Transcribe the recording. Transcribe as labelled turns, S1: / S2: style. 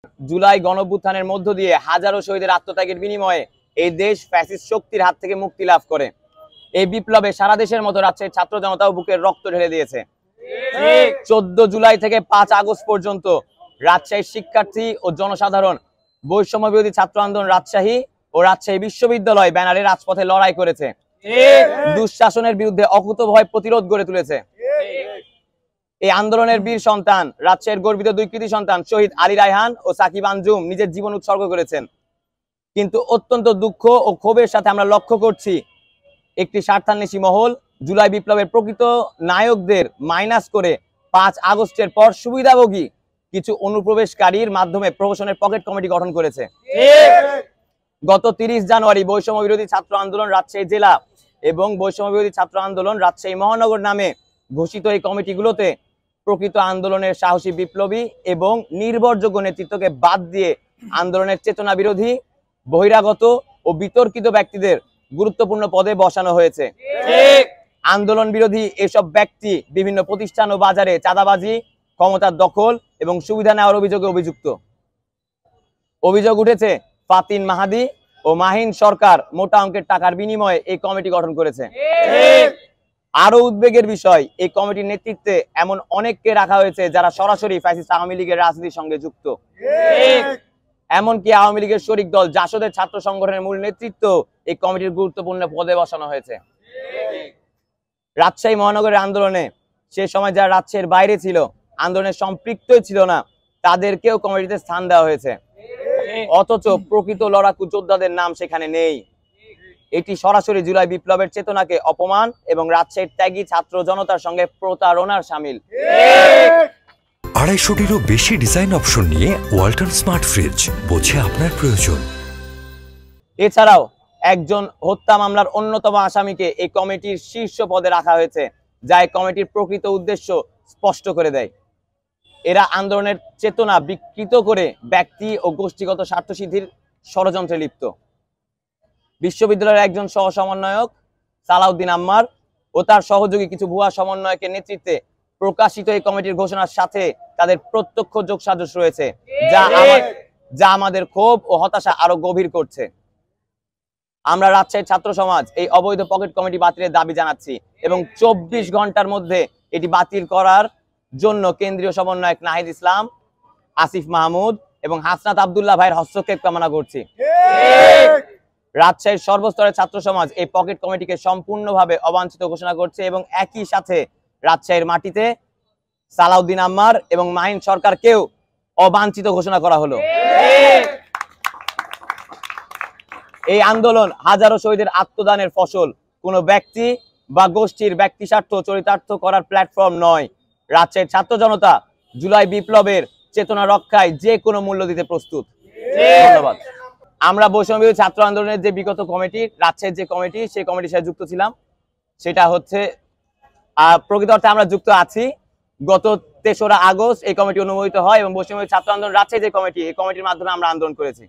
S1: জুলাই গণঅভ্যুত্থানের মধ্য দিয়ে হাজারো শহীদের আত্মত্যাগের বিনিময়ে এই দেশ ফ্যাসিস্ট শক্তির হাত থেকে মুক্তি লাভ করে। এই বিপ্লবে সারা দেশের মতো রাজশাহীর ছাত্র জনতাও বুকের রক্ত ঢেলে দিয়েছে। 14 জুলাই থেকে 5 আগস্ট পর্যন্ত রাজশাহীর শিক্ষার্থী ও জনসাধারণ বৈষম্য বিরোধী ছাত্র আন্দোলন রাজশাহী ও রাজশাহী বিশ্ববিদ্যালয় ব্যানারে রাজপথে লড়াই করেছে, দুঃশাসনের বিরুদ্ধে অকুতোভয় প্রতিরোধ গড়ে তুলেছে। এই আন্দোলনের বীর সন্তান, রাজশাহীর গর্বিত দুই কৃতি সন্তান শহীদ আলী রায়হান ও সাকিব আঞ্জুম নিজের জীবন উৎসর্গ করেছেন। কিন্তু অত্যন্ত দুঃখ ও ক্ষোভের সাথে আমরা লক্ষ্য করছি, একটি স্বার্থান্বেষী মহল জুলাই বিপ্লবের প্রকৃত নায়কদের মাইনাস করে 5 আগস্টের পর সুবিধাভোগী কিছু অনুপ্রবেশকারীর মাধ্যমে প্রহসনের পকেট কমিটি গঠন করেছে। গত 30 জানুয়ারি বৈষম্য বিরোধী ছাত্র আন্দোলন রাজশাহী জেলা এবং বৈষম্য বিরোধী ছাত্র আন্দোলন রাজশাহী মহানগর নামে ঘোষিত এই কমিটিগুলোতে প্রকৃত আন্দোলনের সাহসী বিপ্লবী এবং নির্ভরযোগ্য নেতৃত্বকে বাদ দিয়ে আন্দোলনের চেতনা বিরোধী, বহিরাগত ও বিতর্কিত ব্যক্তিদের গুরুত্বপূর্ণ পদে বসানো হয়েছে। আন্দোলন বিরোধী এসব ব্যক্তি বিভিন্ন প্রতিষ্ঠান ও বাজারে চাঁদাবাজি, ক্ষমতার দখল এবং সুবিধা নেওয়ার অভিযোগে অভিযুক্ত। অভিযোগ উঠেছে ফাতিন মাহাদি ও মাহিন সরকার মোটা অঙ্কের টাকার বিনিময়ে এই কমিটি গঠন করেছে। আরো উদ্বেগের বিষয়, এই কমিটির নেতৃত্বে এমন অনেককে রাখা হয়েছে যারা সরাসরি ফ্যাসিস্ট আওয়ামী লীগের রাজনীতির সঙ্গে যুক্ত। এমনকি আওয়ামী লীগের শরিক দল জাসদের ছাত্র সংগঠনের মূল নেতৃত্ব এই কমিটির গুরুত্বপূর্ণ পদে বসানো হয়েছে। রাজশাহী মহানগরের আন্দোলনে সে সময় যারা রাজশাহীর বাইরে ছিল, আন্দোলনের সম্পৃক্ত ছিল না, তাদেরকেও কমিটিতে স্থান দেওয়া হয়েছে। অথচ প্রকৃত লড়াকু যোদ্ধাদের নাম সেখানে নেই। এটি সরাসরি জুলাই বিপ্লবের চেতনাকে অপমান এবং রাজশাহীর ত্যাগী ছাত্র জনতার সঙ্গে প্রতারণার শামিল।
S2: 250-টিরও বেশি ডিজাইন অপশন নিয়ে ওয়ালটন স্মার্ট ফ্রিজ, বোঝে আপনার প্রয়োজন।
S1: এছাড়াও একজন হত্যা মামলার অন্যতম আসামিকে এই কমিটির শীর্ষ পদে রাখা হয়েছে, যা এই কমিটির প্রকৃত উদ্দেশ্য স্পষ্ট করে দেয়। এরা আন্দোলনের চেতনা বিকৃত করে ব্যক্তি ও গোষ্ঠীগত স্বার্থসিদ্ধির ষড়যন্ত্রে লিপ্ত। বিশ্ববিদ্যালয়ের একজন সহ সমন্বয়ক সালাউদ্দিন আম্মার ও তার সহযোগী কিছু ভুয়া সমন্বয়কের নেতৃত্বে প্রকাশিত এই কমিটির ঘোষণার সাথে তাদের প্রত্যক্ষ যোগসাজশ রয়েছে, যা আমাদের ক্ষোভ ও হতাশা আরো গভীর করছে। আমরা রাজশাহীর ছাত্র সমাজ এই অবৈধ পকেট কমিটি বাতিলের দাবি জানাচ্ছি এবং 24 ঘন্টার মধ্যে এটি বাতিল করার জন্য কেন্দ্রীয় সমন্বয়ক নাহিদ ইসলাম, আসিফ মাহমুদ এবং হাসনাত আব্দুল্লাহ ভাইয়ের হস্তক্ষেপ কামনা করছি। রাজশাহীর সর্বস্তরের ছাত্র সমাজ এই পকেট কমিটিকে সম্পূর্ণভাবে অবাঞ্ছিত ঘোষণা করছে এবং একই সাথে রাজশাহীর মাটিতে সালাউদ্দিন আম্মার এবং মাহিন সরকারকেও অবাঞ্ছিত ঘোষণা করা হলো। এই আন্দোলন হাজারো শহীদের আত্মদানের ফসল, কোনো ব্যক্তি বা গোষ্ঠীর ব্যক্তি স্বার্থ চরিতার্থ করার প্ল্যাটফর্ম নয়। রাজশাহীর ছাত্র জনতা জুলাই বিপ্লবের চেতনা রক্ষায় যে কোনো মূল্য দিতে প্রস্তুত। ধন্যবাদ। আমরা বৈষম্য বিরোধী ছাত্র আন্দোলনের যে বিগত কমিটি, রাজশাহীর যে কমিটি, সেই কমিটির সাথে যুক্ত ছিলাম, সেটা হচ্ছে প্রকৃত অর্থে আমরা যুক্ত আছি। গত 3রা আগস্ট এই কমিটি অনুমোদিত হয় এবং বৈষম্য বিরোধী ছাত্র আন্দোলন রাজশাহী যে কমিটি, এই কমিটির মাধ্যমে আমরা আন্দোলন করেছি।